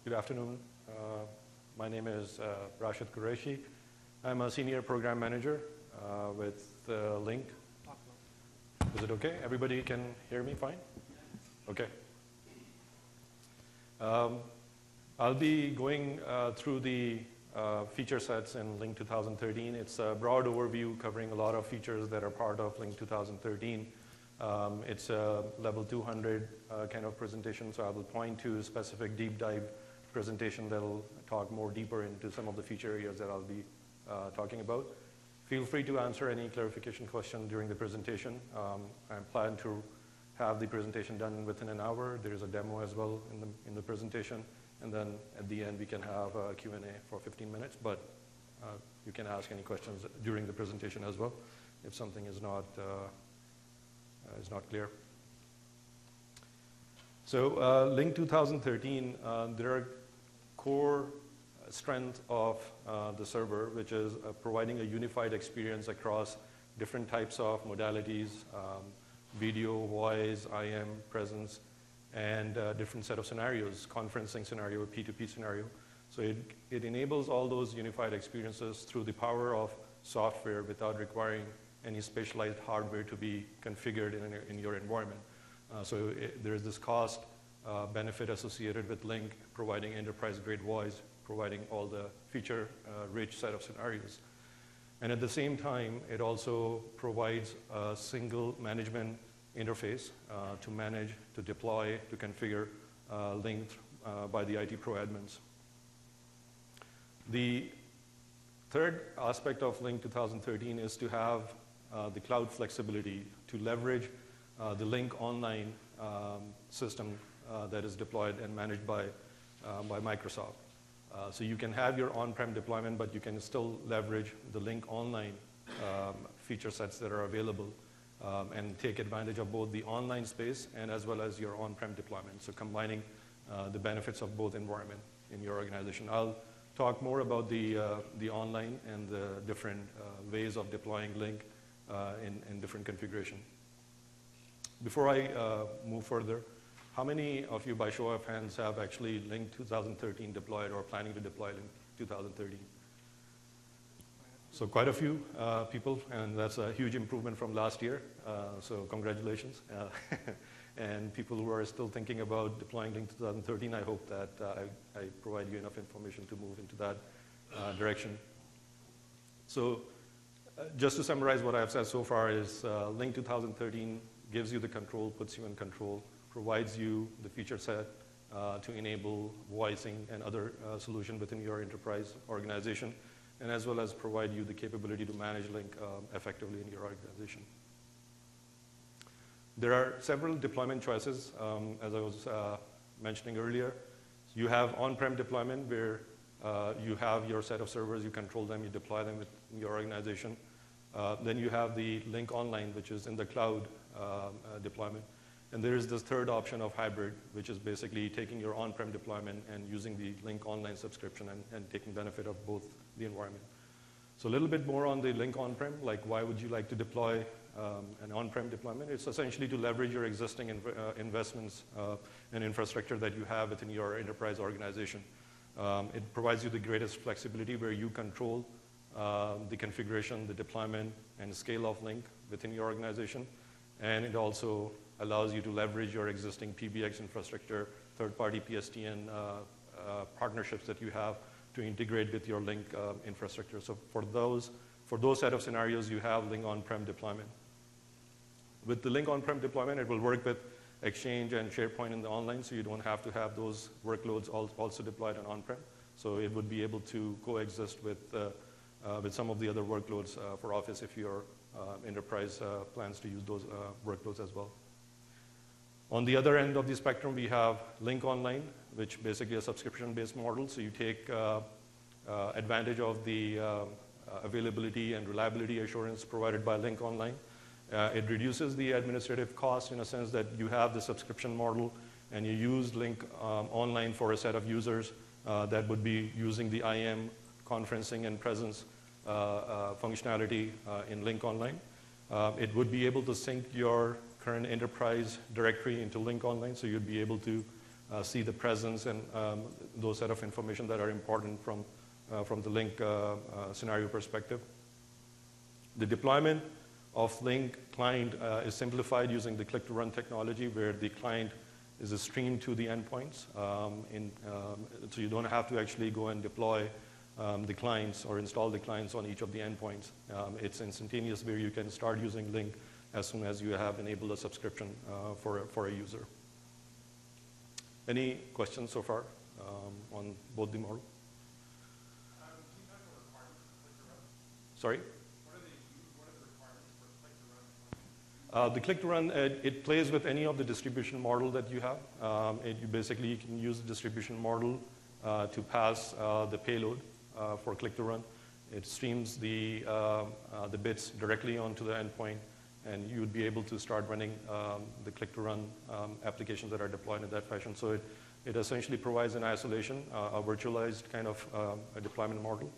Good afternoon. My name is Rashid Qureshi. I'm a senior program manager with Lync. Is it okay? Everybody can hear me fine? Okay. I'll be going through the feature sets in Lync 2013. It's a broad overview covering a lot of features that are part of Lync 2013. It's a level 200 kind of presentation, so I will point to a specific deep dive presentation that will talk more deeper into some of the feature areas that I'll be talking about. Feel free to answer any clarification question during the presentation. I plan to have the presentation done within an hour. There is a demo as well in the presentation. And then at the end, we can have a Q&A for 15 minutes. But you can ask any questions during the presentation as well if something is not clear. So Lync 2013, there are core strength of the server, which is providing a unified experience across different types of modalities, video, voice, IM, presence, and different set of scenarios, conferencing scenario, P2P scenario. So it enables all those unified experiences through the power of software without requiring any specialized hardware to be configured in your environment. So there is this cost benefit associated with Lync providing enterprise-grade voice, providing all the feature-rich set of scenarios. And at the same time, it also provides a single management interface to manage, to deploy, to configure Lync by the IT pro admins. The third aspect of Lync 2013 is to have the cloud flexibility to leverage the Lync Online system that is deployed and managed by Microsoft. So you can have your on-prem deployment, but you can still leverage the Lync Online feature sets that are available and take advantage of both the online space and as well as your on-prem deployment. So combining the benefits of both environment in your organization. I'll talk more about the online and the different ways of deploying Lync in different configuration. Before I move further, how many of you, by show of hands, have actually Lync 2013 deployed or planning to deploy Lync 2013? So quite a few people, and that's a huge improvement from last year. So congratulations. And people who are still thinking about deploying Lync 2013, I hope that I provide you enough information to move into that direction. So just to summarize what I've said so far is Lync 2013 gives you the control, puts you in control, provides you the feature set to enable voicing and other solutions within your enterprise organization, and as well as provide you the capability to manage Lync effectively in your organization. There are several deployment choices, as I was mentioning earlier. You have on-prem deployment where you have your set of servers, you control them, you deploy them within your organization. Then you have the Lync Online, which is in the cloud deployment. And there is this third option of hybrid, which is basically taking your on-prem deployment and using the Lync Online subscription and taking benefit of both the environment. So a little bit more on the Lync on-prem, like why would you like to deploy an on-prem deployment? It's essentially to leverage your existing investments and infrastructure that you have within your enterprise organization. It provides you the greatest flexibility where you control the configuration, the deployment, and scale of Lync within your organization. And it also allows you to leverage your existing PBX infrastructure, third-party PSTN partnerships that you have to integrate with your Lync infrastructure. So for those set of scenarios, you have Lync on-prem deployment. With the Lync on-prem deployment, it will work with Exchange and SharePoint in the online, so you don't have to have those workloads also deployed on-prem. So it would be able to coexist with some of the other workloads for Office if your enterprise plans to use those workloads as well. On the other end of the spectrum, we have Lync Online, which basically a subscription-based model. So you take advantage of the availability and reliability assurance provided by Lync Online. It reduces the administrative cost in a sense that you have the subscription model and you use Lync Online for a set of users that would be using the IM, conferencing, and presence functionality in Lync Online. It would be able to sync your current enterprise directory into Lync Online, so you'd be able to see the presence and those set of information that are important from the Lync scenario perspective. The deployment of Lync client is simplified using the click-to-run technology, where the client is streamed to the endpoints. So you don't have to actually go and deploy the clients or install the clients on each of the endpoints. It's instantaneous, where you can start using Lync as soon as you have enabled a subscription for a user. Any questions so far on both the model? Can you talk about requirements for click-to-run? Sorry? What are the requirements for click-to-run? The click-to-run, it plays with any of the distribution model that you have. You can use the distribution model to pass the payload for click-to-run. It streams the bits directly onto the endpoint, and you would be able to start running the click-to-run applications that are deployed in that fashion. So it essentially provides an isolation, a virtualized kind of a deployment model,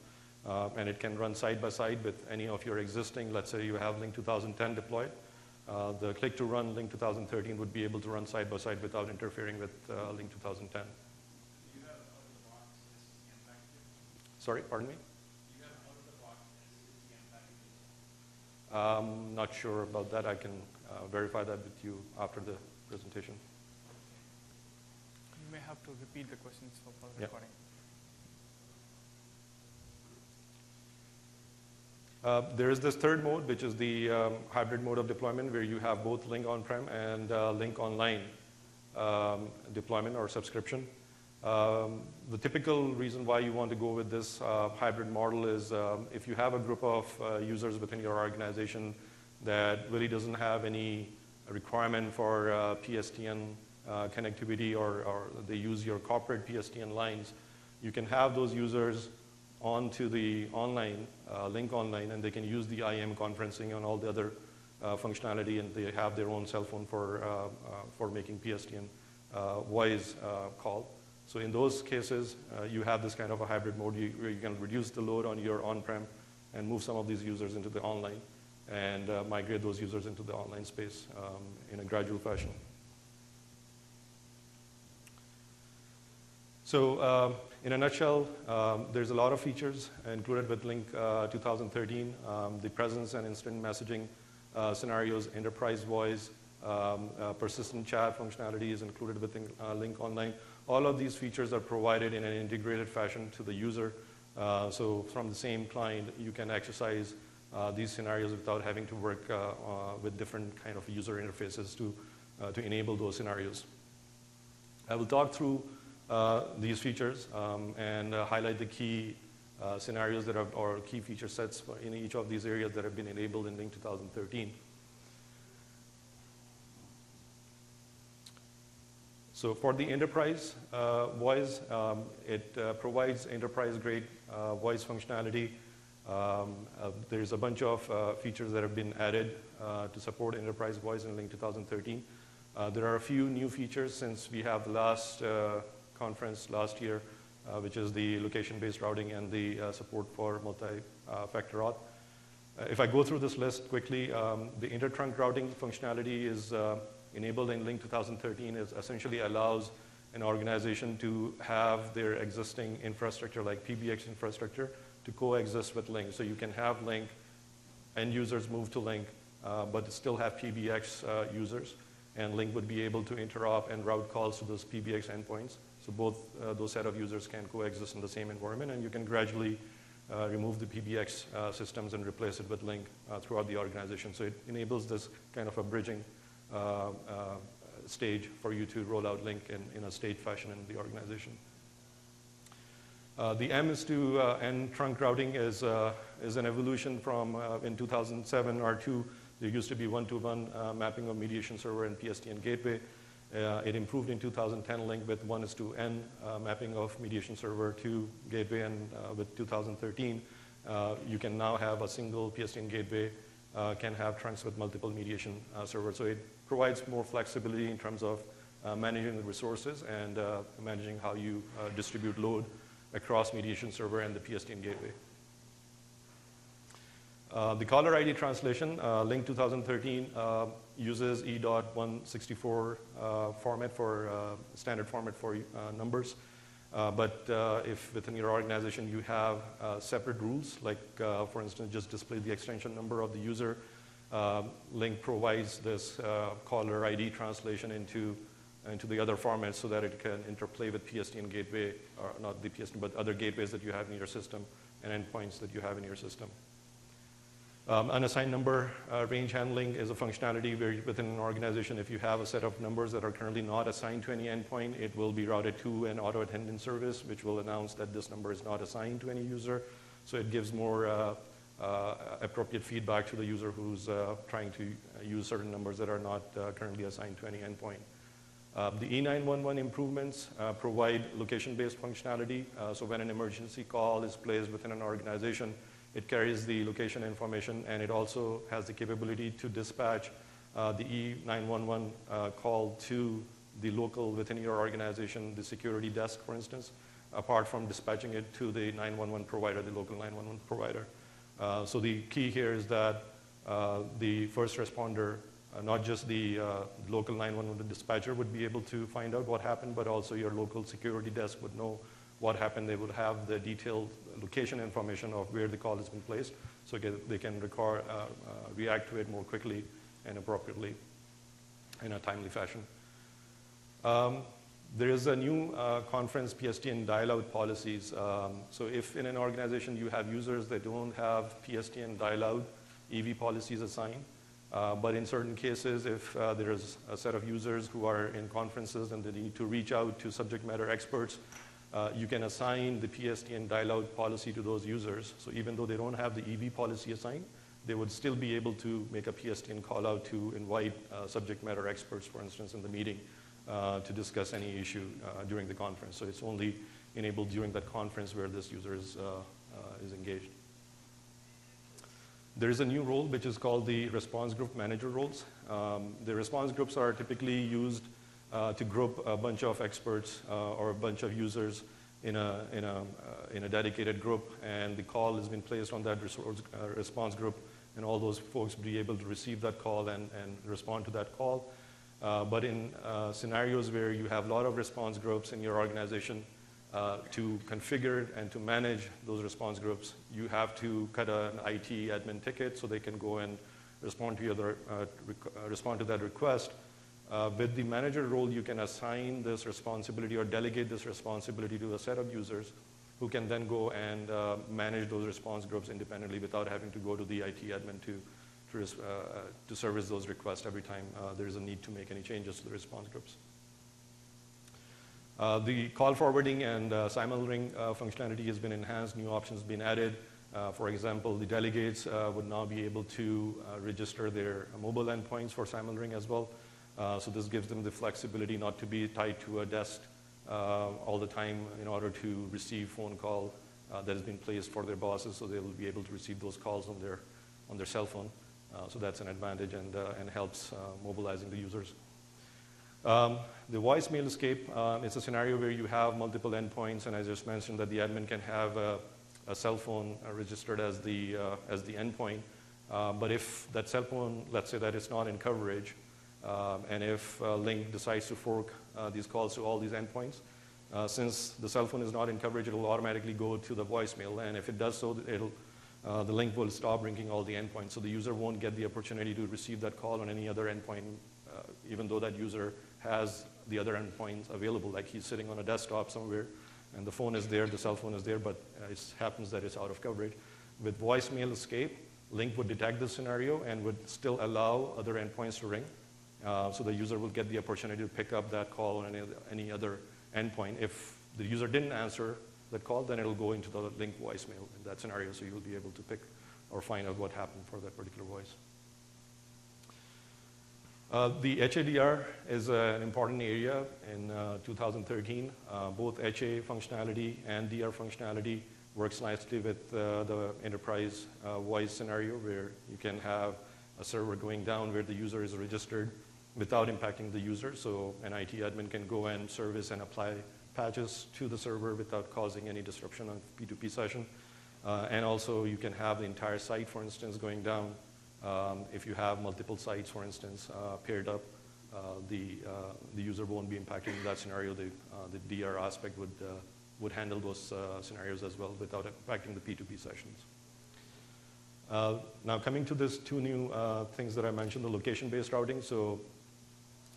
and it can run side by side with any of your existing, let's say you have Lync 2010 deployed. The click-to-run Lync 2013 would be able to run side by side without interfering with Lync 2010. Do you have out-of-the-box SCCM packages? Sorry, pardon me? Do you have out-of-the-box SCCM packages? Not sure about that. I can verify that with you after the presentation. You may have to repeat the questions for the Yeah. recording. There is this third mode, which is the hybrid mode of deployment, where you have both Lync on-prem and Lync online deployment or subscription. The typical reason why you want to go with this hybrid model is if you have a group of users within your organization that really doesn't have any requirement for PSTN connectivity, or they use your corporate PSTN lines, you can have those users onto the online, Lync online, and they can use the IM conferencing and all the other functionality, and they have their own cell phone for making PSTN voice call. So in those cases, you have this kind of a hybrid mode where you can reduce the load on your on-prem and move some of these users into the online and migrate those users into the online space in a gradual fashion. So in a nutshell, there's a lot of features included with Lync 2013. The presence and instant messaging scenarios, enterprise voice, persistent chat functionality is included within Lync Online. All of these features are provided in an integrated fashion to the user. So from the same client, you can exercise these scenarios without having to work with different kind of user interfaces to enable those scenarios. I will talk through these features and highlight the key scenarios that are, or key feature sets in each of these areas that have been enabled in Lync 2013. So for the enterprise voice, it provides enterprise-grade voice functionality. There's a bunch of features that have been added to support enterprise voice in Lync 2013. There are a few new features since we have the last conference last year, which is the location-based routing and the support for multi-factor auth. If I go through this list quickly, the inter-trunk routing functionality is enabled in Lync 2013. It essentially allows an organization to have their existing infrastructure, like PBX infrastructure, to coexist with Lync. So you can have Lync, end users move to Lync, but still have PBX users, and Lync would be able to interop and route calls to those PBX endpoints. So both those set of users can coexist in the same environment, and you can gradually remove the PBX systems and replace it with Lync throughout the organization. So it enables this kind of a bridging stage for you to roll out Lync in a staged fashion in the organization. The M is to N trunk routing is an evolution from in 2007 R2. There used to be one-to-one mapping of mediation server and PSTN gateway. It improved in 2010 Lync with 1:N mapping of mediation server to gateway, and with 2013 you can now have a single PSTN gateway can have trunks with multiple mediation servers. So it provides more flexibility in terms of managing the resources and managing how you distribute load across mediation server and the PSTN gateway. The caller ID translation, Lync 2013 uses E.164 format for standard format for numbers. But if within your organization you have separate rules, like for instance, just display the extension number of the user, Lync provides this caller ID translation into the other formats so that it can interplay with PSTN gateway, or not the PSTN, but other gateways that you have in your system and endpoints that you have in your system. Unassigned number range handling is a functionality where within an organization, if you have a set of numbers that are currently not assigned to any endpoint, it will be routed to an auto attendance service, which will announce that this number is not assigned to any user. So it gives more appropriate feedback to the user who's trying to use certain numbers that are not currently assigned to any endpoint. The E911 improvements provide location-based functionality. So when an emergency call is placed within an organization, it carries the location information, and it also has the capability to dispatch the E911 call to the local within your organization, the security desk, for instance, apart from dispatching it to the 911 provider, the local 911 provider. So the key here is that the first responder, not just the local 911 dispatcher would be able to find out what happened, but also your local security desk would know what happened. They would have the detailed location information of where the call has been placed, so they can react to it more quickly and appropriately in a timely fashion. There is a new conference PSTN dial-out policies. So if in an organization you have users that don't have PSTN dial-out EV policies assigned, but in certain cases, if there is a set of users who are in conferences and they need to reach out to subject matter experts, you can assign the PSTN dial-out policy to those users. So even though they don't have the EV policy assigned, they would still be able to make a PSTN call-out to invite subject matter experts, for instance, in the meeting to discuss any issue during the conference. So it's only enabled during that conference where this user is engaged. There is a new role which is called the response group manager roles. The response groups are typically used to group a bunch of experts or a bunch of users in a dedicated group, and the call has been placed on that response group, and all those folks will be able to receive that call and respond to that call. But in scenarios where you have a lot of response groups in your organization, to configure and to manage those response groups, you have to cut an IT admin ticket so they can go and respond to that request. With the manager role, you can assign this responsibility or delegate this responsibility to a set of users who can then go and manage those response groups independently without having to go to the IT admin to service those requests every time there is a need to make any changes to the response groups. The call forwarding and simul-ring functionality has been enhanced. New options have been added. For example, the delegates would now be able to register their mobile endpoints for simul-ring as well. So this gives them the flexibility not to be tied to a desk all the time in order to receive phone call that has been placed for their bosses, so they will be able to receive those calls on their cell phone. So that's an advantage and helps mobilizing the users. The voicemail escape, it's a scenario where you have multiple endpoints, and I just mentioned that the admin can have a cell phone registered as the endpoint. But if that cell phone, let's say that it's not in coverage, and if Lync decides to fork these calls to all these endpoints, since the cell phone is not in coverage, it will automatically go to the voicemail. And if it does so, the Lync will stop ringing all the endpoints. So the user won't get the opportunity to receive that call on any other endpoint, even though that user has the other endpoints available, like he's sitting on a desktop somewhere, and the phone is there, the cell phone is there, but it happens that it's out of coverage. With voicemail escape, Lync would detect this scenario and would still allow other endpoints to ring. So the user will get the opportunity to pick up that call on any other endpoint. If the user didn't answer that call, then it'll go into the Lync voicemail in that scenario, so you'll be able to pick or find out what happened for that particular voice. The HADR is an important area in 2013. Both HA functionality and DR functionality works nicely with the enterprise voice scenario, where you can have a server going down where the user is registered without impacting the user. So an IT admin can go and service and apply patches to the server without causing any disruption on P2P session. And also you can have the entire site, for instance, going down. If you have multiple sites, for instance, paired up, the user won't be impacted in that scenario. The DR aspect would handle those scenarios as well without impacting the P2P sessions. Now coming to these two new things that I mentioned, the location-based routing. So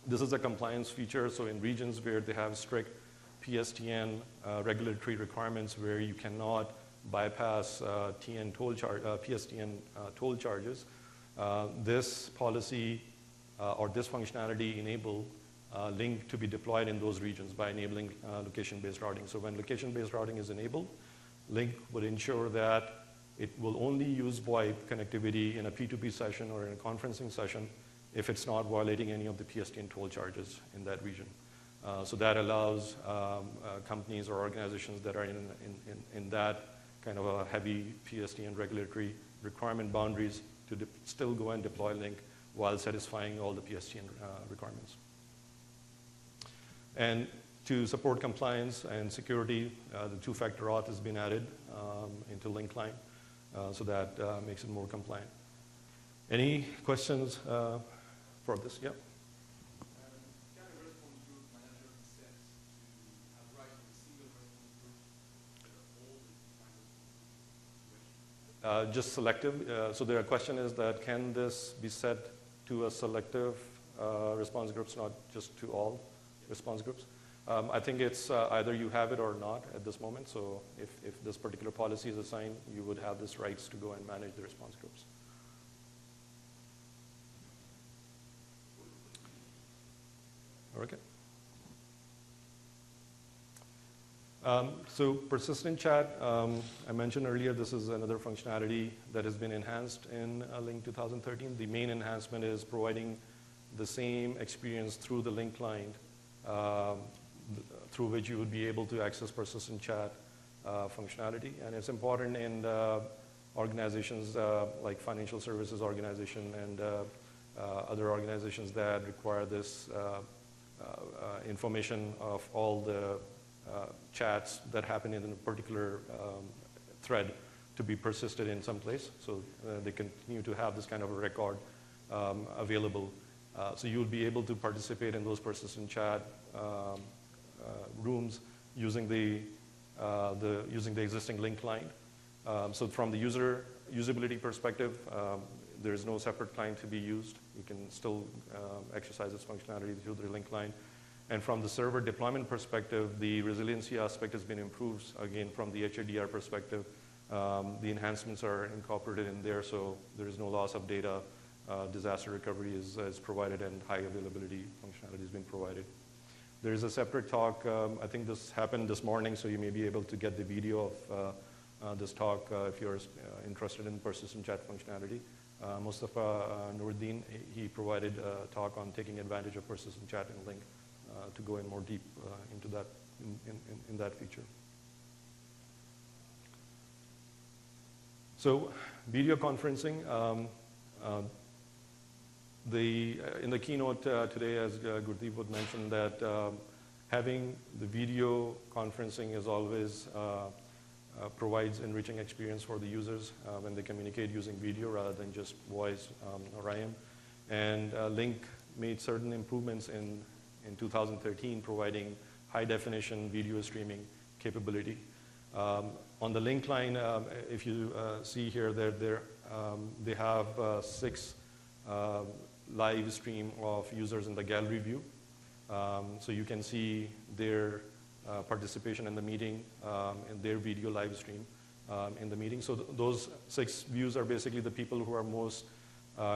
this is a compliance feature. So in regions where they have strict PSTN regulatory requirements where you cannot bypass PSTN toll charges, this policy or this functionality enable Lync to be deployed in those regions by enabling location-based routing. So when location-based routing is enabled, Lync would ensure that it will only use VoIP connectivity in a P2P session or in a conferencing session if it's not violating any of the PSTN toll charges in that region. So that allows companies or organizations that are in that kind of a heavy PSTN regulatory requirement boundaries to still go and deploy Lync while satisfying all the PSTN requirements. And to support compliance and security, the two-factor auth has been added into Lync line, so that makes it more compliant. Any questions for this? Yeah. Can a response group manager be set to have right to a single response group for all the kind of situations? Just selective. So the question is that can this be set to a selective response groups, not just to all response groups? I think it's either you have it or not at this moment. So if this particular policy is assigned, you would have this rights to go and manage the response groups. Okay. So persistent chat, I mentioned earlier, this is another functionality that has been enhanced in Lync 2013. The main enhancement is providing the same experience through the Lync client, through which you would be able to access persistent chat functionality. And it's important in organizations like financial services organization and other organizations that require this information of all the chats that happen in a particular thread to be persisted in some place. So they continue to have this kind of a record available. So you'll be able to participate in those persistent chat rooms using the existing Lync client. So from the usability perspective, there is no separate client to be used. You can still exercise its functionality through the Lync client. And from the server deployment perspective, the resiliency aspect has been improved. Again, from the HADR perspective, the enhancements are incorporated in there, so there is no loss of data. Disaster recovery is provided, and high availability functionality has been provided. There is a separate talk. I think this happened this morning, so you may be able to get the video of this talk if you're interested in persistent chat functionality. Mustafa Nuruddin, he provided a talk on taking advantage of persistent chat in Lync to go in more deep into that in that feature. So video conferencing. In the keynote today, as Gurdeep would mention, that having the video conferencing is always provides enriching experience for the users when they communicate using video rather than just voice or IM. And Lync made certain improvements in 2013, providing high definition video streaming capability. On the Lync line, if you see here, they have 6 live stream of users in the gallery view. So you can see their participation in the meeting and their video live stream in the meeting. So those 6 views are basically the people who are most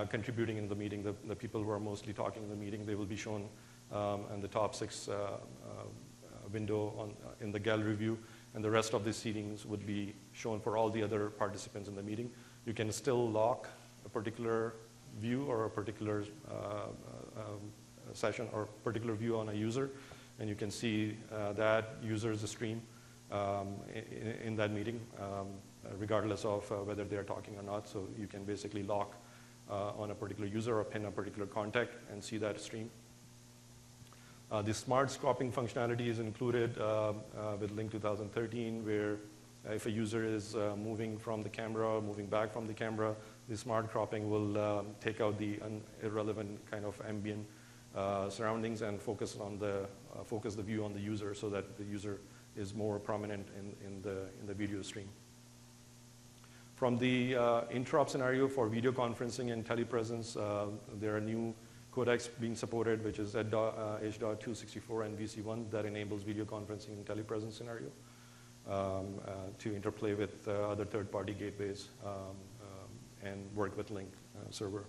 contributing in the meeting, the people who are mostly talking in the meeting. They will be shown in the top 6 window in the gallery view, and the rest of the seatings would be shown for all the other participants in the meeting. You can still lock a particular view or a particular session or particular view on a user, and you can see that user's stream in that meeting, regardless of whether they're talking or not. So you can basically lock on a particular user or pin a particular contact and see that stream. The smart scoping functionality is included with Lync 2013, where If a user is moving from the camera or moving back from the camera, the smart cropping will take out the irrelevant kind of ambient surroundings and focus the view on the user so that the user is more prominent in the video stream. From the interop scenario for video conferencing and telepresence, there are new codecs being supported, which is H.264 and VC1 that enables video conferencing and telepresence scenario to interplay with other third-party gateways and work with Lync server.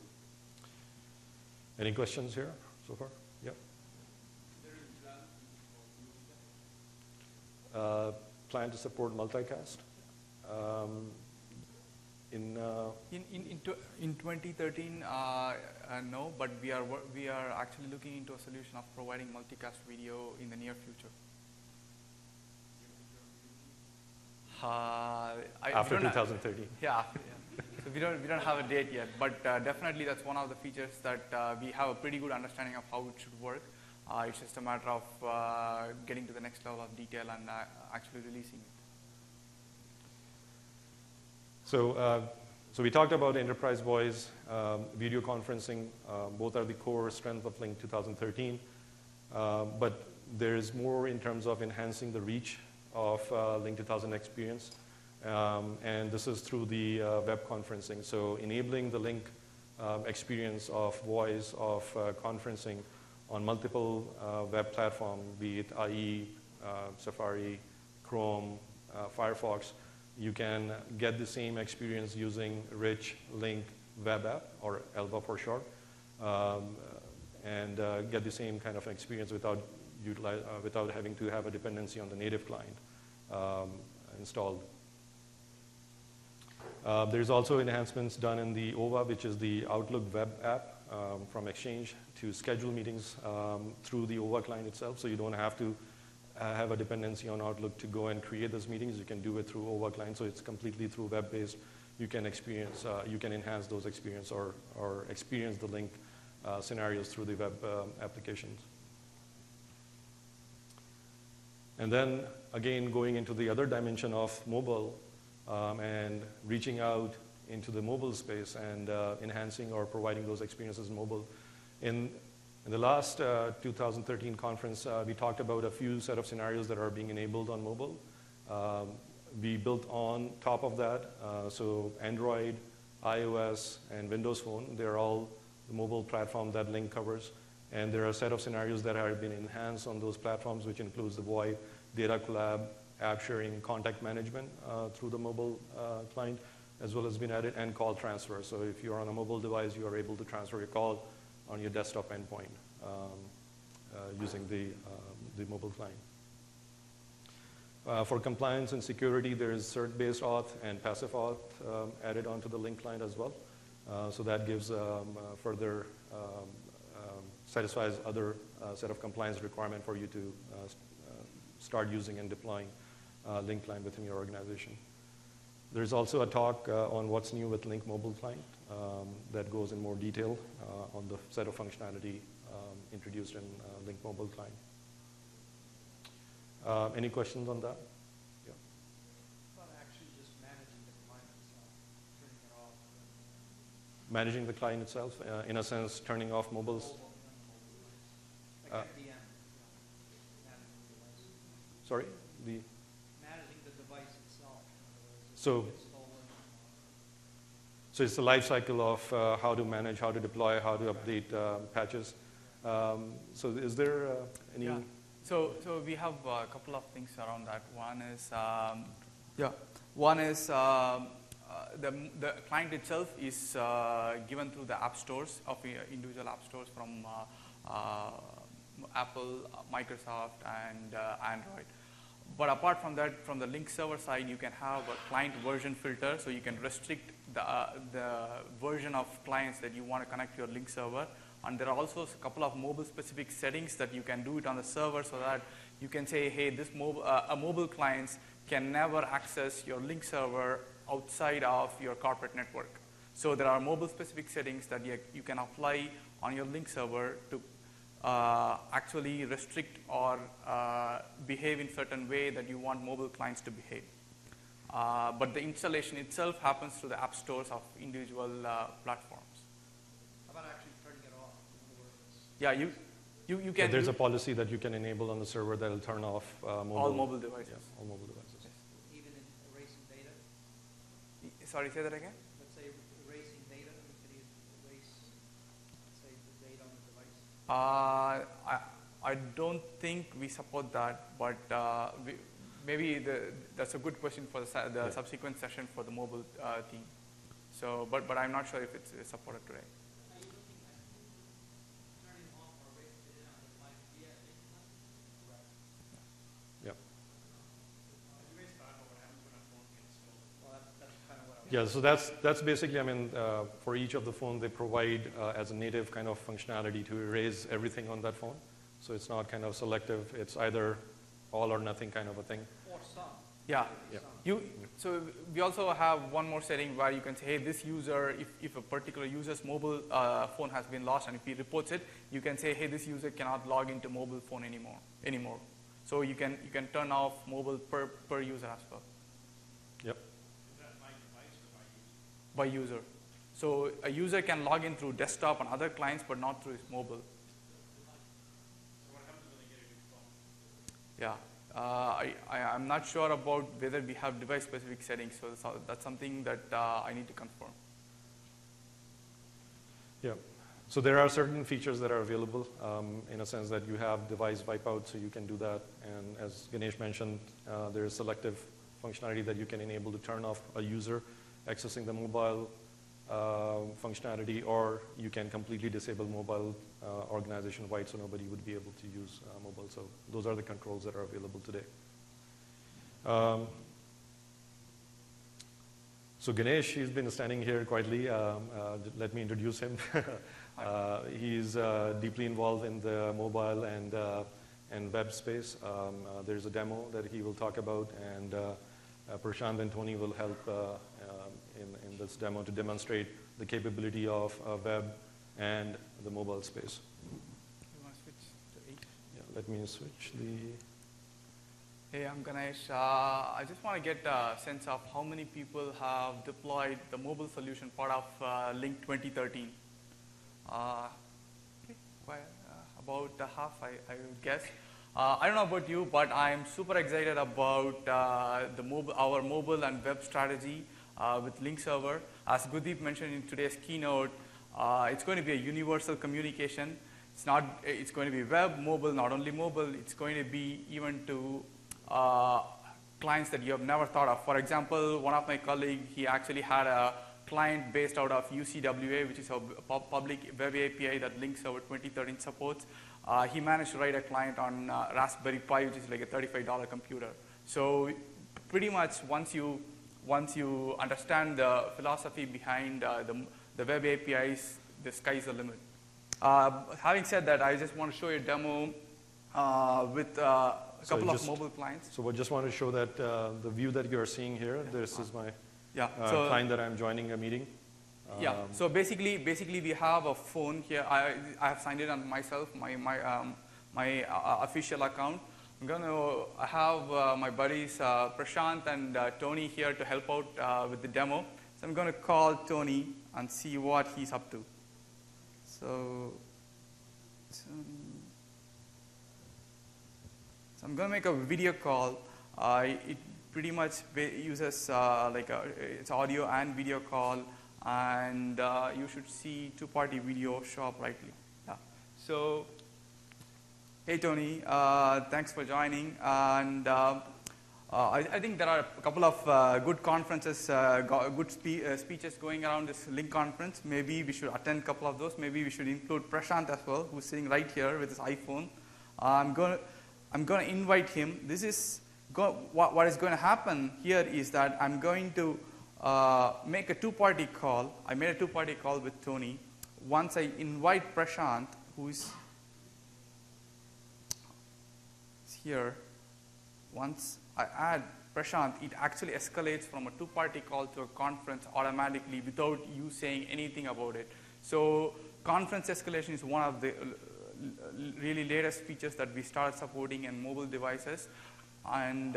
Any questions here so far? Yep. Plan to support multicast. In 2013, no, but we are actually looking into a solution of providing multicast video in the near future. After 2013. Yeah. So we don't have a date yet, but definitely that's one of the features that we have a pretty good understanding of how it should work. It's just a matter of getting to the next level of detail and actually releasing it. So we talked about enterprise voice, video conferencing. Both are the core strength of Lync 2013. But there is more in terms of enhancing the reach of Lync 2000 experience. And this is through the web conferencing. So enabling the Lync experience of voice, of conferencing on multiple web platforms, be it IE, Safari, Chrome, Firefox. You can get the same experience using rich Lync web app, or ELVA for short, and get the same kind of experience without having to have a dependency on the native client installed. There's also enhancements done in the OVA, which is the Outlook web app from Exchange to schedule meetings through the OVA client itself, so you don't have to have a dependency on Outlook to go and create those meetings. You can do it through OVA client, so it's completely through web-based. You can enhance those experience or experience the Lync scenarios through the web applications. And then, again, going into the other dimension of mobile and reaching out into the mobile space and enhancing or providing those experiences in mobile. In the last 2013 conference, we talked about a few set of scenarios that are being enabled on mobile. We built on top of that, so Android, iOS, and Windows Phone, they're all the mobile platform that Lync covers. And there are a set of scenarios that have been enhanced on those platforms, which includes the VoIP, data collab, app sharing, contact management through the mobile client, as well as been added, and call transfer. So if you're on a mobile device, you are able to transfer your call on your desktop endpoint using the mobile client. For compliance and security, there is cert-based auth and passive auth added onto the Lync client as well. So that gives further satisfies other set of compliance requirement for you to start using and deploying Lync client within your organization. There's also a talk on what's new with Lync mobile client that goes in more detail on the set of functionality introduced in Lync mobile client. Any questions on that? Yeah. About actually just managing the client itself, turning it off. Managing the client itself, in a sense, turning off mobiles. Like at the end, managing the device. Sorry? Managing the device itself. So it's the life cycle of how to manage, how to deploy, how to update patches. So is there any? Yeah. So we have a couple of things around that. One is the client itself is given through the app stores of individual app stores from Apple, Microsoft, and Android. But apart from that, from the Lync server side, you can have a client version filter, so you can restrict the version of clients that you want to connect to your Lync server. And there are also a couple of mobile-specific settings that you can do it on the server, so that you can say, hey, this mobile clients can never access your Lync server outside of your corporate network. So there are mobile-specific settings that you can apply on your Lync server to actually restrict or behave in certain way that you want mobile clients to behave. But the installation itself happens through the app stores of individual platforms. How about actually turning it off? In other words, Yeah, you So can. there's a policy that you can enable on the server that will turn off mobile. All mobile devices. Yeah, all mobile devices. even in erasing data? Sorry, say that again. Let's say erasing data, we could erase, let's say, the data on the device. I don't think we support that, but maybe that's a good question for the subsequent session for the mobile team. So, but I'm not sure if it's supported today. Are you looking at turning off or erasing data on the device via internet? Correct. Yeah. You raised about what happens when a phone gets stolen. Well, that's kind of what I was. Yeah, so that's basically, I mean, for each of the phones, they provide as a native kind of functionality to erase everything on that phone. So it's not kind of selective. It's either all or nothing kind of a thing. Or some. Yeah. Yeah. So we also have one more setting where you can say, hey, this user, if a particular user's mobile phone has been lost, and if he reports it, you can say, hey, this user cannot log into mobile phone anymore. So you can turn off mobile per user as well. Yep. Is that by device or by user? By user. So a user can log in through desktop and other clients, but not through his mobile. So what happens when they get a new phone? Yeah. I'm not sure about whether we have device-specific settings, so that's something that I need to confirm. Yeah. So there are certain features that are available in a sense that you have device wipeout, so you can do that. And as Ganesh mentioned, there is selective functionality that you can enable to turn off a user accessing the mobile functionality, or you can completely disable mobile organization-wide so nobody would be able to use mobile. So those are the controls that are available today. So Ganesh, he's been standing here quietly. Let me introduce him. He's deeply involved in the mobile and web space. There's a demo that he will talk about, and Prashant and Tony will help in this demo to demonstrate the capability of web and the mobile space. You want to switch to 8? Yeah, let me switch the... Hey, I'm Ganesh. I just want to get a sense of how many people have deployed the mobile solution part of Lync 2013. About half, I would guess. I don't know about you, but I'm super excited about our mobile and web strategy with Lync Server. As Gurdeep mentioned in today's keynote, it's going to be a universal communication. It's going to be web, mobile, not only mobile. It's going to be even to clients that you have never thought of. For example, one of my colleagues, he actually had a client based out of UCWA, which is a public web API that Lync Server 2013 supports. He managed to write a client on Raspberry Pi, which is like a $35 computer. So pretty much once you understand the philosophy behind the web APIs, the sky's the limit. Having said that, I just want to show you a demo with a couple of mobile clients. So I just want to show that the view that you are seeing here, this is my client that I'm joining a meeting. So basically we have a phone here. I have signed in on myself, my official account. I'm going to have my buddies Prashant and Tony here to help out with the demo. So I'm going to call Tony and see what he's up to. So I'm going to make a video call. It pretty much uses it's audio and video call, and you should see two-party video show up rightly. Yeah. So, hey Tony, thanks for joining. And I think there are a couple of good conferences, good speeches going around this Lync conference. Maybe we should attend a couple of those. Maybe we should include Prashant as well, who's sitting right here with his iPhone. I'm going to invite him. This is what is going to happen here is that I'm going to make a two-party call. I made a two-party call with Tony. Once I invite Prashant, who is here, once I add Prashant, it actually escalates from a two-party call to a conference automatically without you saying anything about it. So conference escalation is one of the really latest features that we started supporting in mobile devices. And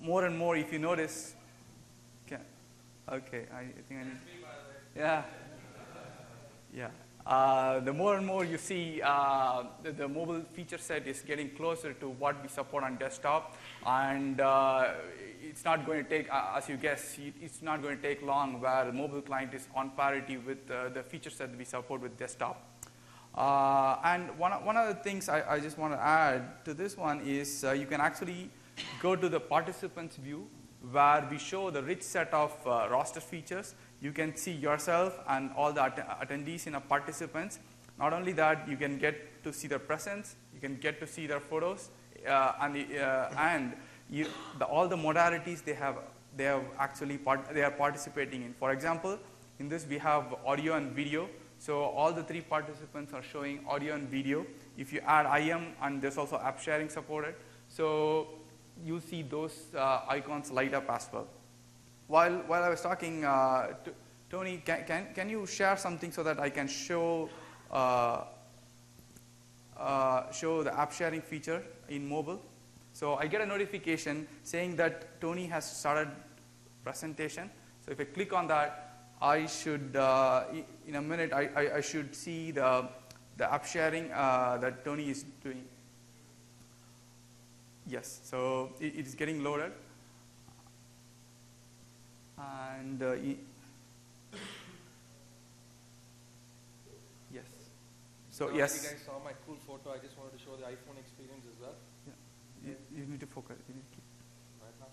more and more, if you notice, okay, I think I need, yeah, yeah. The more and more you see, the mobile feature set is getting closer to what we support on desktop, and it's not going to take, as you guess, it's not going to take long where the mobile client is on parity with the feature set that we support with desktop. And one of the things I just want to add to this one is you can actually go to the participants view where we show the rich set of roster features. You can see yourself and all the attendees in a participants. Not only that, you can get to see their presence, you can get to see their photos, and all the modalities they are participating in. For example, in this we have audio and video. So all the 3 participants are showing audio and video. If you add IM, and there's also app sharing supported, so you see those icons light up as well. While I was talking, Tony, can you share something so that I can show the app sharing feature in mobile? So I get a notification saying that Tony has started presentation. So if I click on that, I should, in a minute, I should see the app sharing that Tony is doing. Yes, so it is getting loaded. And yes. So yes. You guys saw my cool photo. I just wanted to show the iPhone experience as well. Yeah. You need to focus. You need to keep. Right now.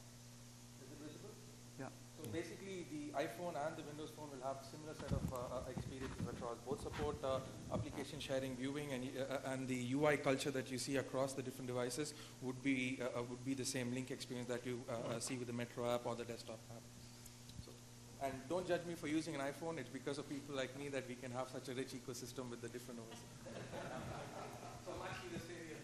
Is it visible? Yeah. So basically, the iPhone and the Windows Phone will have similar set of experiences across. Both support application sharing, viewing, and the UI culture that you see across the different devices would be the same Lync experience that you see with the Metro app or the desktop app. So, and don't judge me for using an iPhone. It's because of people like me that we can have such a rich ecosystem with the different OS. So I'm actually the same here.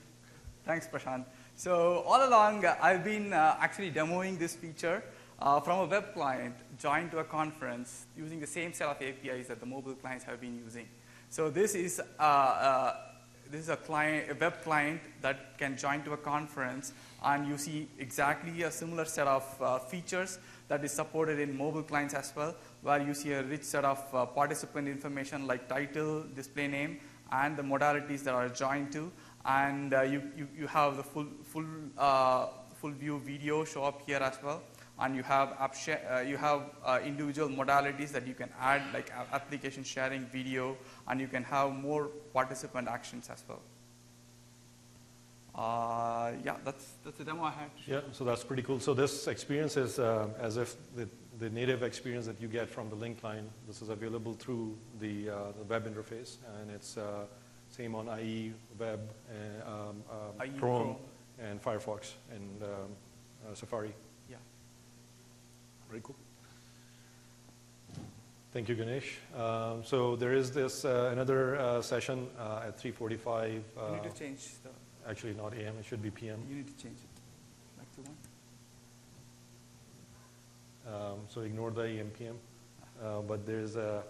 Thanks, Prashant. So all along, I've been actually demoing this feature from a web client joined to a conference using the same set of APIs that the mobile clients have been using. So this is a web client that can join to a conference, and you see exactly a similar set of features that is supported in mobile clients as well, where you see a rich set of participant information like title, display name, and the modalities that are joined to. And you have the full view video show up here as well, and you have individual modalities that you can add, like application sharing, video, and you can have more participant actions as well. Yeah, that's the demo I had to show. Yeah, so that's pretty cool. So this experience is as if the native experience that you get from the Lync client. This is available through the web interface, and it's same on IE, Web, Chrome, and Firefox, and Safari. Yeah. Very cool. Thank you, Ganesh. So there is this another session at 3:45. You need to change the... Actually, not AM, it should be PM. You need to change it back to 1. So ignore the AM, PM. But there's a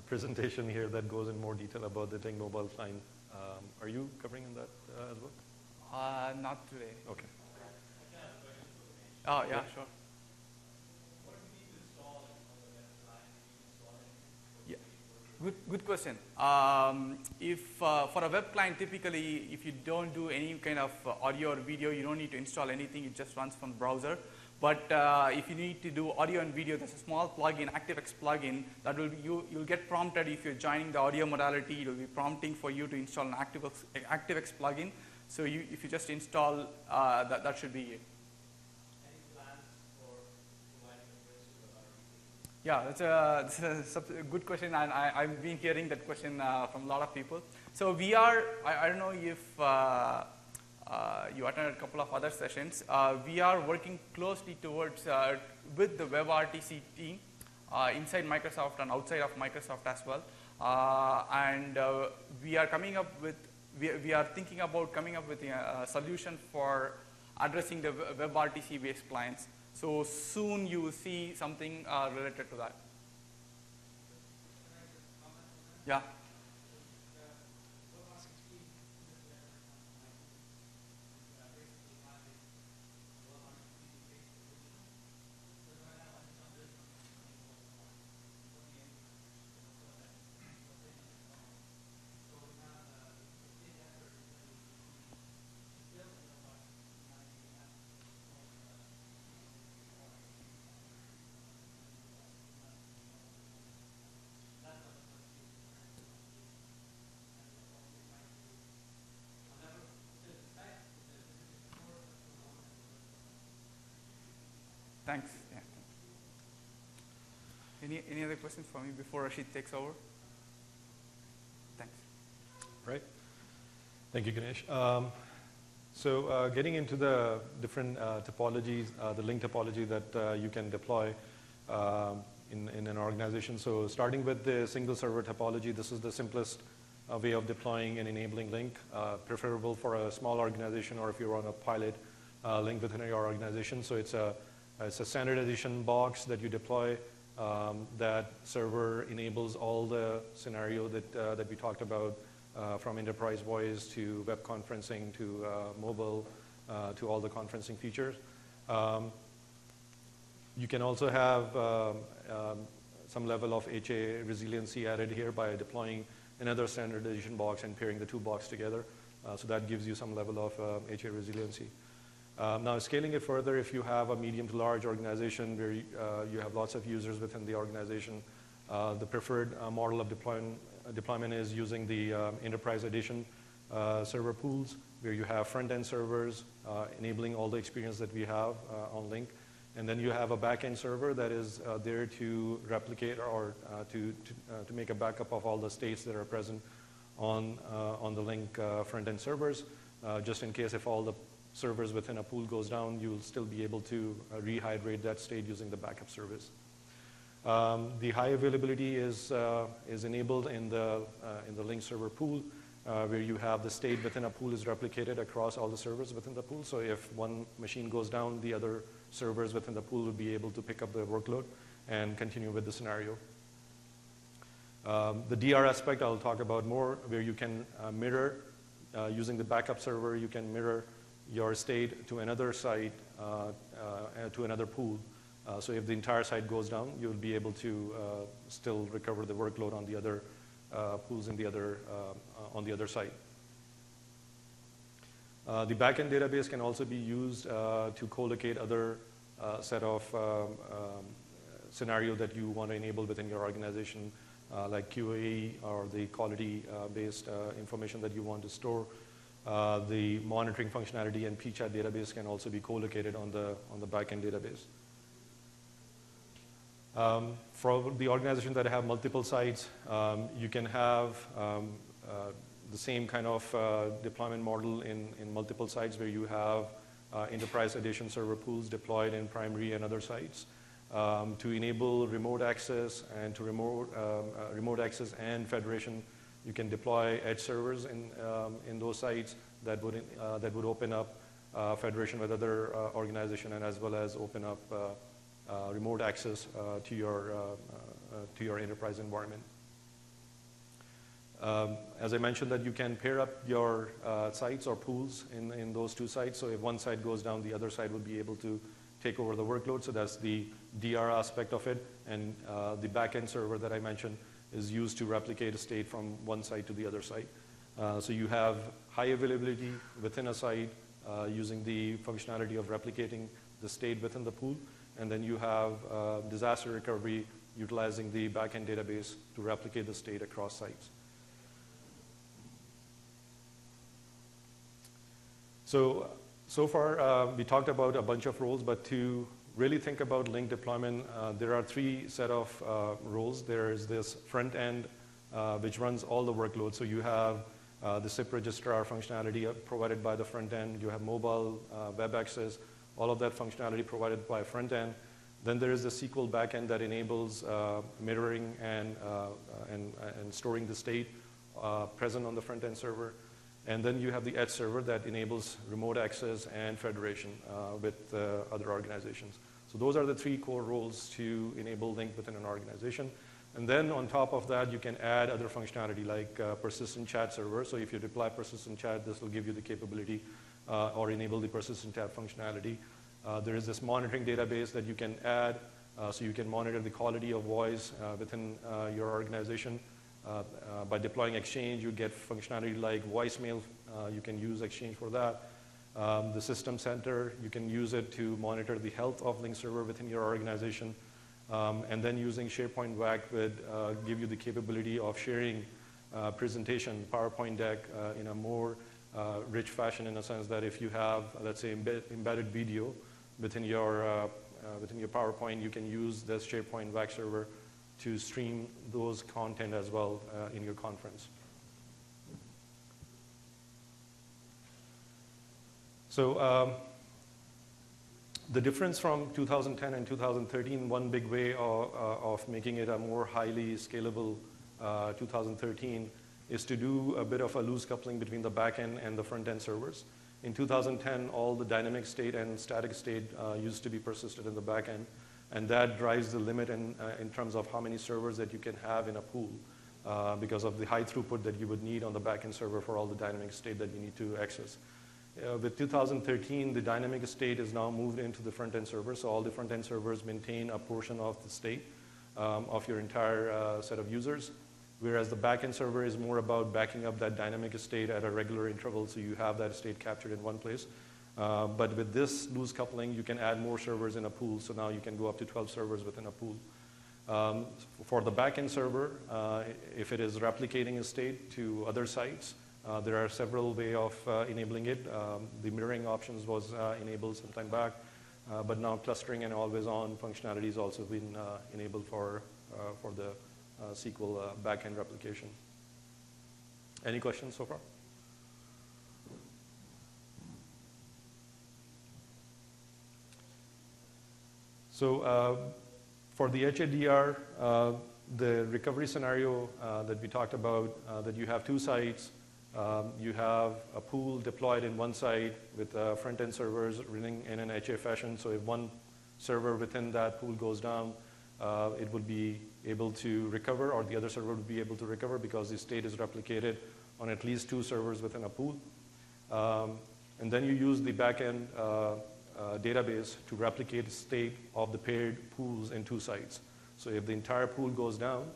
presentation here that goes in more detail about the Lync mobile client. Are you covering in that as well? Not today. Okay. Oh, yeah, sure. Good question. If for a web client, typically, if you don't do any kind of audio or video, you don't need to install anything. It just runs from the browser. But if you need to do audio and video, there's a small plugin, ActiveX plugin, that will be, you'll get prompted if you're joining the audio modality. It will be prompting for you to install an ActiveX plugin. So if you just install, that should be it. Yeah, that's a good question, and I've been hearing that question from a lot of people. So we are, I don't know if you attended a couple of other sessions. We are working closely towards, with the WebRTC team inside Microsoft and outside of Microsoft as well. And we are coming up with, we are thinking about coming up with a solution for addressing the WebRTC based clients. So soon you will see something related to that. Yeah. Thanks. Yeah. Any other questions for me before Rashid takes over? Thanks. Right. Thank you, Ganesh. So getting into the different topologies, the Lync topology that you can deploy in an organization. So starting with the single server topology, this is the simplest way of deploying and enabling Lync, preferable for a small organization or if you're on a pilot Lync within your organization. So it's a standardization box that you deploy. That server enables all the scenario that we talked about, from enterprise voice to web conferencing to mobile to all the conferencing features. You can also have some level of HA resiliency added here by deploying another standardization box and pairing the two boxes together. So that gives you some level of HA resiliency. Now, scaling it further, if you have a medium to large organization where you have lots of users within the organization, the preferred model of deployment is using the enterprise edition server pools, where you have front-end servers enabling all the experience that we have on Lync. And then you have a back-end server that is there to replicate or to make a backup of all the states that are present on the Lync front-end servers, just in case if all the servers within a pool goes down, you'll still be able to rehydrate that state using the backup service. The high availability is enabled in the Lync server pool, where you have the state within a pool is replicated across all the servers within the pool. So if one machine goes down, the other servers within the pool will be able to pick up the workload and continue with the scenario. The DR aspect I'll talk about more, where you can mirror, using the backup server, you can mirror your state to another site, to another pool. So if the entire site goes down, you'll be able to still recover the workload on the other pools in the other, on the other site. The backend database can also be used to co-locate other set of scenario that you want to enable within your organization, like QA or the quality-based information that you want to store. The monitoring functionality and PChat database can also be co-located on the backend database. For the organization that have multiple sites, you can have the same kind of deployment model in multiple sites, where you have enterprise edition server pools deployed in primary and other sites to enable remote access and to remote access and federation. You can deploy edge servers in those sites that would open up federation with other organization, and as well as open up remote access to your enterprise environment. As I mentioned, that you can pair up your sites or pools in those two sites. So if one site goes down, the other side would be able to take over the workload. So that's the DR aspect of it. And the backend server that I mentioned is used to replicate a state from one site to the other site. So you have high availability within a site using the functionality of replicating the state within the pool. And then you have disaster recovery utilizing the backend database to replicate the state across sites. So far, we talked about a bunch of roles, but to really think about Lync deployment, there are three set of roles. There is this front end, which runs all the workloads. So you have the SIP registrar functionality provided by the front end. You have mobile web access, all of that functionality provided by front end. Then there is the SQL backend that enables mirroring and storing the state present on the front end server. And then you have the edge server that enables remote access and federation with other organizations. So those are the three core roles to enable Lync within an organization. And then on top of that, you can add other functionality like persistent chat server. So if you deploy persistent chat, this will give you the capability or enable the persistent chat functionality. There is this monitoring database that you can add, so you can monitor the quality of voice within your organization. By deploying Exchange, you get functionality like voicemail. You can use Exchange for that. The System Center, you can use it to monitor the health of Lync server within your organization. And then using SharePoint WAC would give you the capability of sharing presentation, PowerPoint deck in a more rich fashion, in a sense that if you have, let's say, embedded video within your within your PowerPoint, you can use this SharePoint WAC server to stream those content as well in your conference. So the difference from 2010 and 2013, one big way of making it a more highly scalable 2013 is to do a bit of a loose coupling between the back-end and the front-end servers. In 2010, all the dynamic state and static state used to be persisted in the back-end, and that drives the limit in terms of how many servers that you can have in a pool because of the high throughput that you would need on the back-end server for all the dynamic state that you need to access. With 2013, the dynamic state is now moved into the front-end server, so all the front-end servers maintain a portion of the state of your entire set of users, whereas the back-end server is more about backing up that dynamic state at a regular interval, so you have that state captured in one place. But with this loose coupling, you can add more servers in a pool, so now you can go up to 12 servers within a pool. For the back-end server, if it is replicating a state to other sites, there are several ways of enabling it. The mirroring options was enabled some time back, but now clustering and always-on functionality has also been enabled for the SQL backend replication. Any questions so far? So for the HADR, the recovery scenario that we talked about, that you have two sites. You have a pool deployed in one site with front-end servers running in an HA fashion. So if one server within that pool goes down, it would be able to recover, or the other server would be able to recover because the state is replicated on at least two servers within a pool. And then you use the back-end database to replicate the state of the paired pools in two sites. So if the entire pool goes down,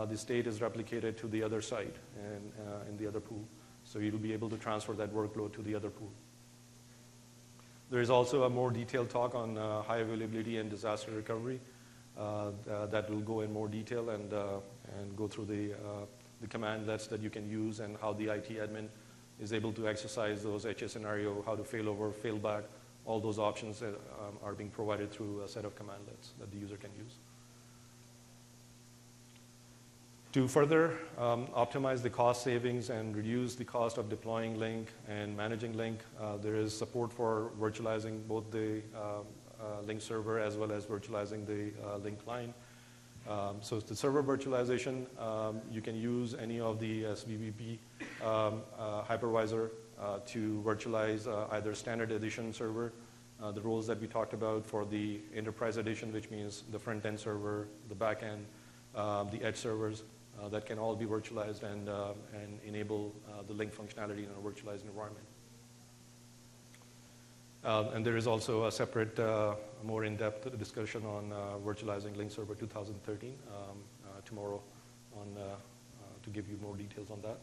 the state is replicated to the other site and in the other pool. So you'll be able to transfer that workload to the other pool. There is also a more detailed talk on high availability and disaster recovery that will go in more detail and go through the commandlets that you can use and how the IT admin is able to exercise those HA scenario, how to fail over, fail back. All those options are being provided through a set of commandlets that the user can use. To further optimize the cost savings and reduce the cost of deploying Lync and managing Lync, there is support for virtualizing both the Lync server as well as virtualizing the Lync client. So the server virtualization, you can use any of the SVVP hypervisor to virtualize either standard edition server, the roles that we talked about for the enterprise edition, which means the front-end server, the back-end, the edge servers. That can all be virtualized and enable the Lync functionality in a virtualized environment. And there is also a separate, more in-depth discussion on virtualizing Lync Server 2013 tomorrow to give you more details on that.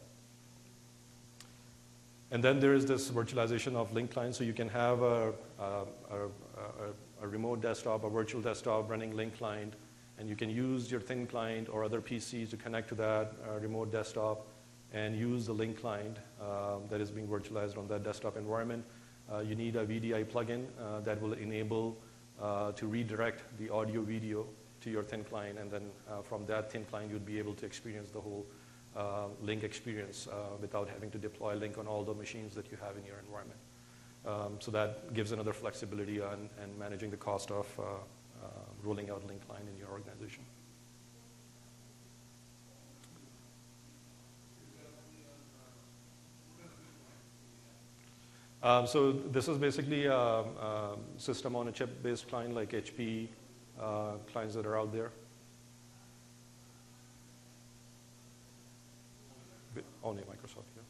And then there is this virtualization of Lync client, so you can have a remote desktop, a virtual desktop running Lync client, and you can use your thin client or other PCs to connect to that remote desktop and use the Lync client that is being virtualized on that desktop environment. You need a VDI plugin that will enable to redirect the audio video to your thin client, and then from that thin client you'd be able to experience the whole Lync experience without having to deploy Lync on all the machines that you have in your environment. So that gives another flexibility and managing the cost of rolling out Lync client in your organization. So this is basically a system on a chip-based client like HP clients that are out there. Only Microsoft, yeah.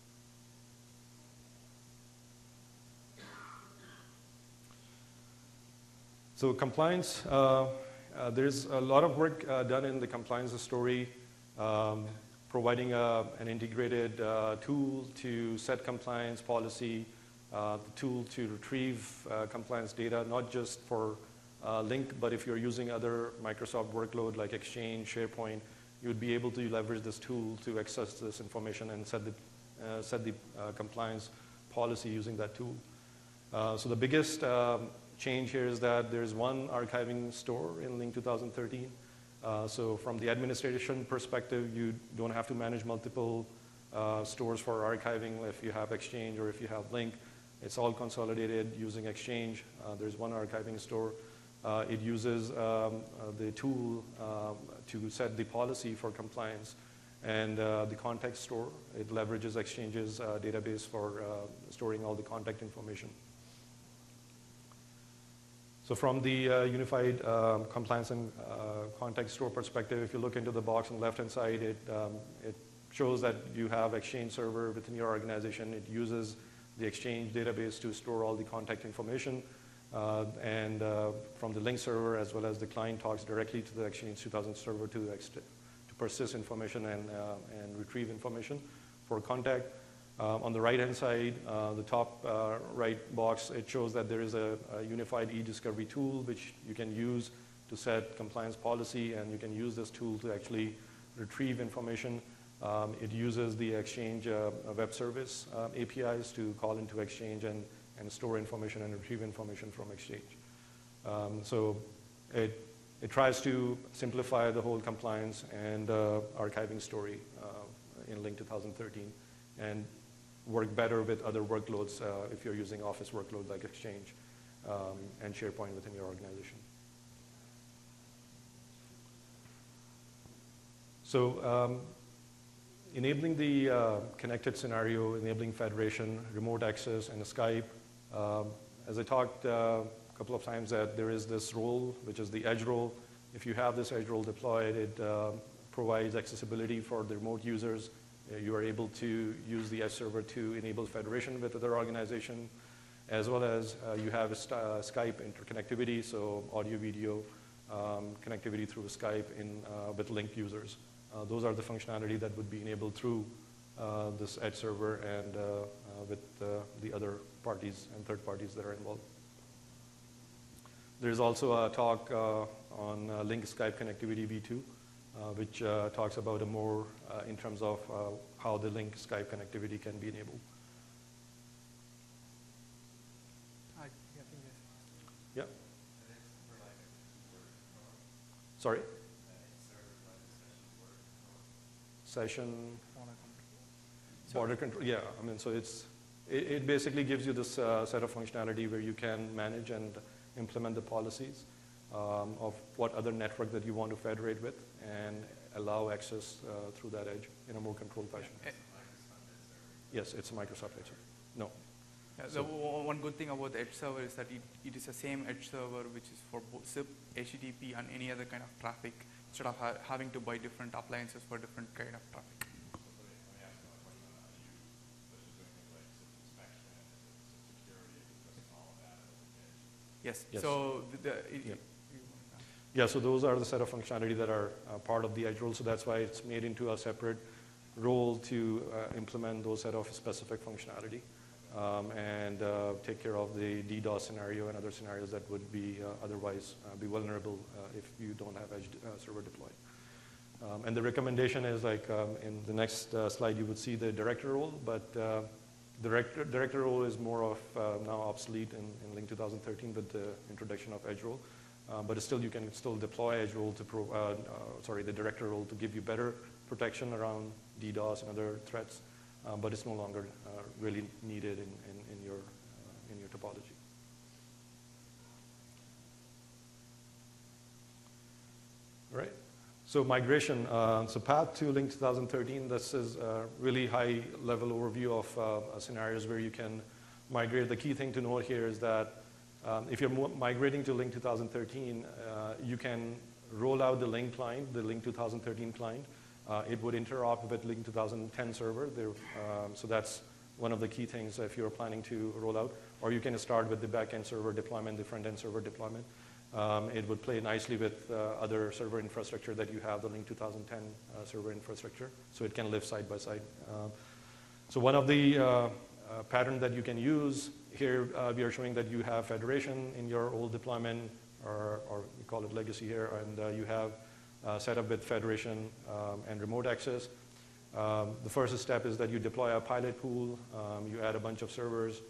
So compliance, there's a lot of work done in the compliance story, providing an integrated tool to set compliance policy, the tool to retrieve compliance data, not just for Lync, but if you're using other Microsoft workload like Exchange, SharePoint, you would be able to leverage this tool to access this information and set the compliance policy using that tool. So the biggest change here is that there's one archiving store in Lync 2013. So from the administration perspective, you don't have to manage multiple stores for archiving if you have Exchange or if you have Lync. It's all consolidated using Exchange. There's one archiving store. It uses the tool to set the policy for compliance. And the context store, it leverages Exchange's database for storing all the contact information. So from the unified compliance and context store perspective, if you look into the box on the left-hand side, it shows that you have Exchange server within your organization. It uses the Exchange database to store all the contact information. And from the Lync server, as well as the client talks directly to the Exchange 2000 server to persist information and retrieve information for contact. On the right-hand side, the top right box, it shows that there is a unified e-discovery tool which you can use to set compliance policy, and you can use this tool to actually retrieve information. It uses the Exchange web service APIs to call into Exchange and store information and retrieve information from Exchange. So it tries to simplify the whole compliance and archiving story in Lync 2013 and work better with other workloads if you're using Office workload like Exchange and SharePoint within your organization. So enabling the connected scenario, enabling federation, remote access, and Skype. As I talked a couple of times, that there is this role, which is the edge role. If you have this edge role deployed, it provides accessibility for the remote users. You are able to use the edge server to enable federation with other organizations, as well as you have Skype interconnectivity, so audio, video connectivity through Skype with Lync users. Those are the functionality that would be enabled through this edge server and with the other parties and third parties that are involved. There's also a talk on Lync Skype connectivity v2, which talks about a more in terms of how the Lync Skype connectivity can be enabled. Yeah. Sorry? Session border control. Yeah, I mean, so it basically gives you this set of functionality where you can manage and implement the policies of what other network that you want to federate with and allow access through that edge in a more controlled fashion. Yes, it's a Microsoft edge server. No. Yeah, so one good thing about the edge server is that it is the same edge server which is for both SIP, HTTP, and any other kind of traffic, instead of having to buy different appliances for different kind of traffic. Yes. Yes. So yeah, so those are the set of functionality that are part of the edge role. So that's why it's made into a separate role to implement those set of specific functionality and take care of the DDoS scenario and other scenarios that would be otherwise be vulnerable if you don't have edge server deployed. And the recommendation is like in the next slide you would see the director role, but the director role is more of now obsolete in Lync 2013 with the introduction of edge role. But still, you can still deploy edge role to the director role to give you better protection around DDoS and other threats, but it's no longer really needed in your topology. All right. So migration. So path to Lync 2013. This is a really high-level overview of scenarios where you can migrate. The key thing to note here is that if you're migrating to Lync 2013, you can roll out the Lync client, the Lync 2013 client. It would interop with Lync 2010 server. So that's one of the key things if you're planning to roll out. Or you can start with the back-end server deployment, the front-end server deployment. It would play nicely with other server infrastructure that you have, the Lync 2010 server infrastructure. So it can live side by side. So one of the pattern that you can use here, we are showing that you have federation in your old deployment, or we call it legacy here, and you have set up with federation and remote access. The first step is that you deploy a pilot pool, you add a bunch of servers,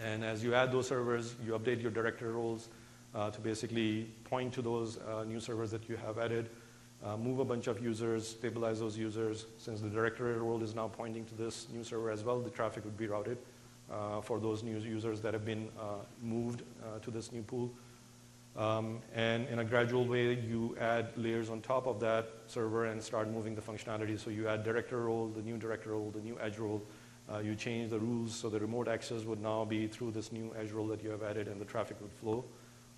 And as you add those servers, you update your directory roles to basically point to those new servers that you have added, move a bunch of users, stabilize those users. Since the directory role is now pointing to this new server as well, the traffic would be routed for those new users that have been moved to this new pool. And in a gradual way, you add layers on top of that server and start moving the functionality. So you add director role, the new director role, the new edge role. You change the rules, so the remote access would now be through this new edge role that you have added, and the traffic would flow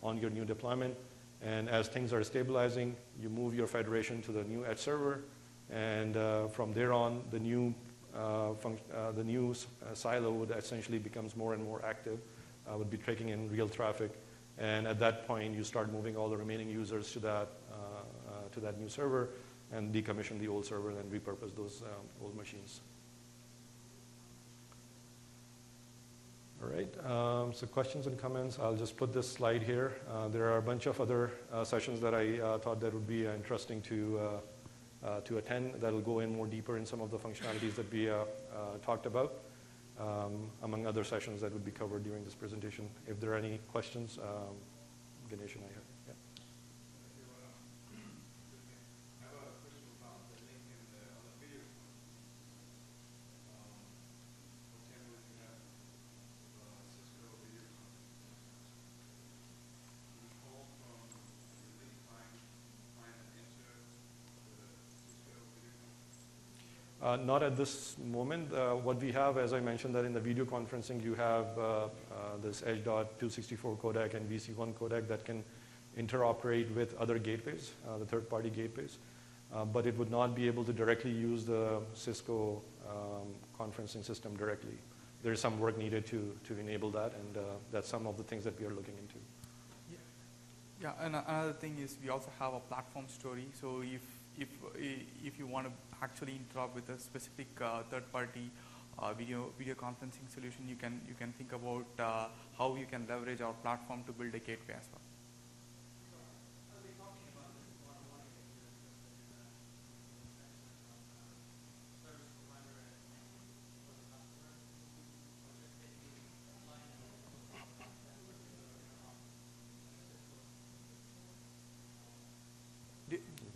on your new deployment. And as things are stabilizing, you move your federation to the new edge server, and from there on, the new silo would essentially becomes more and more active, would be taking in real traffic. And at that point, you start moving all the remaining users to that new server and decommission the old server and repurpose those old machines. All right, so questions and comments. I'll just put this slide here. There are a bunch of other sessions that I thought that would be interesting to attend that will go in more deeper in some of the functionalities that we talked about, among other sessions that would be covered during this presentation. If there are any questions, Ganesh and I have. Yeah. I have a question about the link in the other video. For example, if you have Cisco video you call from the link client and enter the Cisco video. Not at this moment. What we have, as I mentioned, that in the video conferencing, you have this Edge.264 codec and VC1 codec that can interoperate with other gateways, the third-party gateways. But it would not be able to directly use the Cisco conferencing system directly. There is some work needed to enable that, and that's some of the things that we are looking into. Yeah, and another thing is we also have a platform story. So if you want to actually interrupt with a specific third-party video conferencing solution, you can think about how you can leverage our platform to build a gateway as well.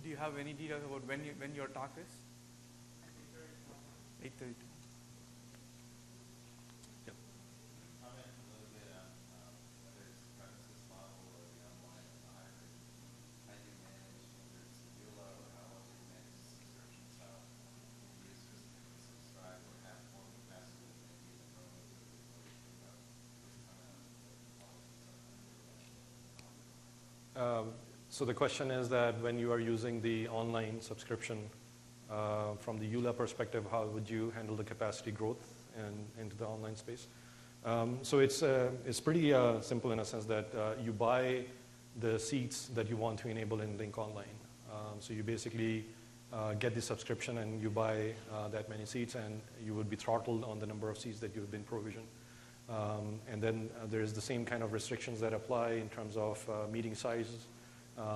Do you have any details about when your talk is? 8:30. Yep. Comment a little bit on whether it's premises level or the online or the hybrid. How do you manage, whether it's the EULA or how else you manage the subscriptions, how users can subscribe or have more capacity than maybe the road or this kind of So the question is that when you are using the online subscription, from the EULA perspective, how would you handle the capacity growth into the online space? So it's pretty simple in a sense that you buy the seats that you want to enable in Lync Online. So you basically get the subscription and you buy that many seats, and you would be throttled on the number of seats that you've been provisioned. And then there's the same kind of restrictions that apply in terms of meeting sizes.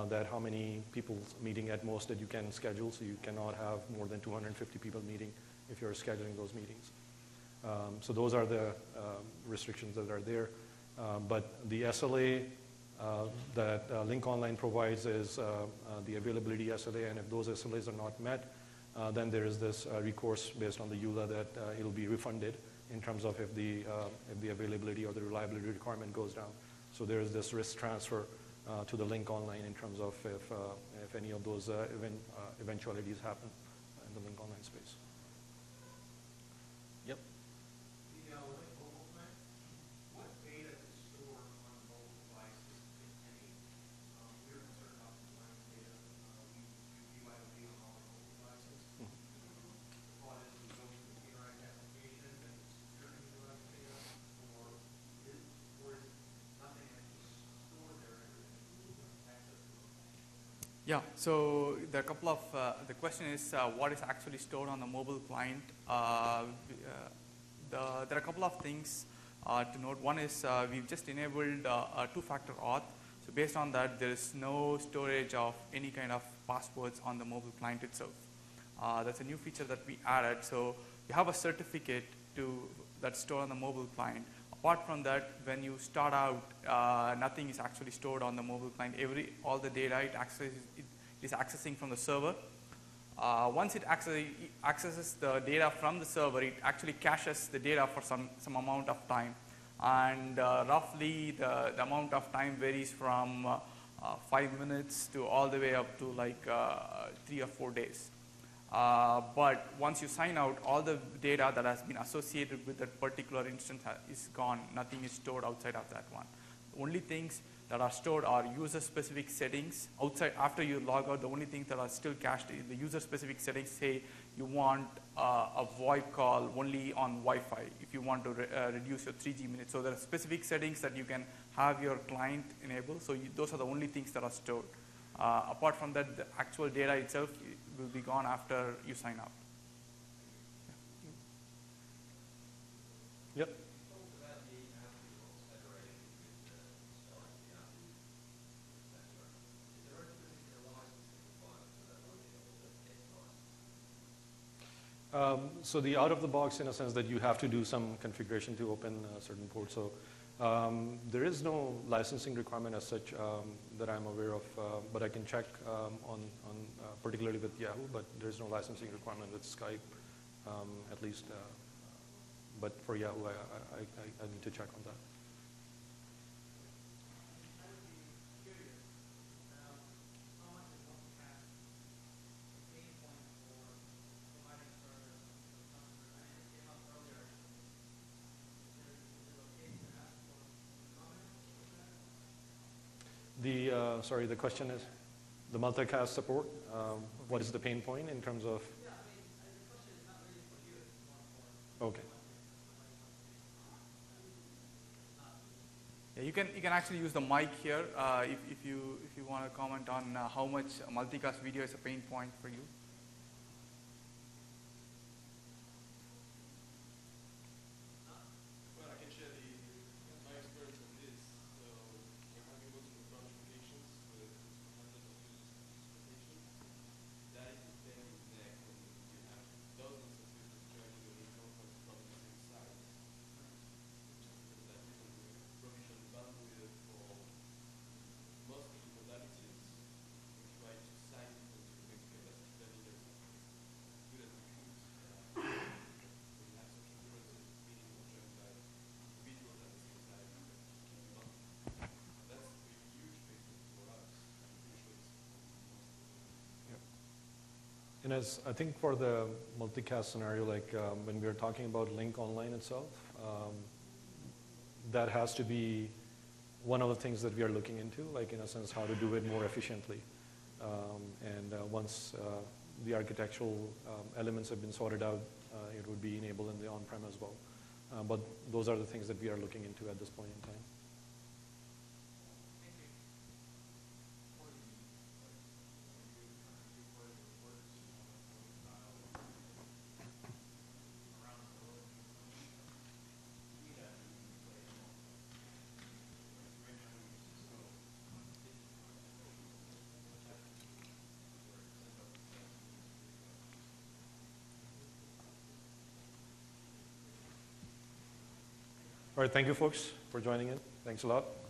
That how many people meeting at most that you can schedule, so you cannot have more than 250 people meeting if you're scheduling those meetings. So those are the restrictions that are there. But the SLA that Lync Online provides is the availability SLA, and if those SLAs are not met, then there is this recourse based on the EULA that it'll be refunded in terms of if the availability or the reliability requirement goes down. So there is this risk transfer to the Lync Online in terms of if any of those eventualities happen in the Lync Online space. Yep. The Lync mobile client, what data is stored on mobile devices, if any? We're concerned about the client data. We do BYOD on all our mobile devices. The thought is we go to the computerized application and it's security device data, or is nothing actually stored there? Yeah, so there are a couple of, the question is what is actually stored on the mobile client. There are a couple of things to note. One is we've just enabled a two-factor auth. So based on that, there is no storage of any kind of passwords on the mobile client itself. That's a new feature that we added. So you have a certificate that's stored on the mobile client. Apart from that, when you start out, nothing is actually stored on the mobile client. All the data it is accessing from the server. Once it accesses the data from the server, it actually caches the data for some amount of time. And roughly the amount of time varies from 5 minutes to all the way up to like 3 or 4 days. But once you sign out, all the data that has been associated with that particular instance is gone. Nothing is stored outside of that one. The only things that are stored are user-specific settings. After you log out, the only things that are still cached is the user-specific settings. Say you want a VoIP call only on Wi-Fi if you want to reduce your 3G minutes. So there are specific settings that you can have your client enable. So those are the only things that are stored. Apart from that, the actual data itself will be gone after you sign up. Yep. So the out-of-the-box, in a sense that you have to do some configuration to open certain ports. So there is no licensing requirement as such that I'm aware of, but I can check on particularly with Yahoo, but there is no licensing requirement with Skype, at least. But for Yahoo, I need to check on that. Sorry, the question is the multicast support. What is the pain point in terms of? Yeah, I mean, the question is not really for you. It's more for. Okay. Yeah, you can actually use the mic here if you want to comment on how much multicast video is a pain point for you. And as I think for the multicast scenario, like when we are talking about Lync Online itself, that has to be one of the things that we are looking into, like in a sense how to do it more efficiently. Once the architectural elements have been sorted out, it would be enabled in the on-prem as well. But those are the things that we are looking into at this point in time. All right, thank you folks for joining in. Thanks a lot.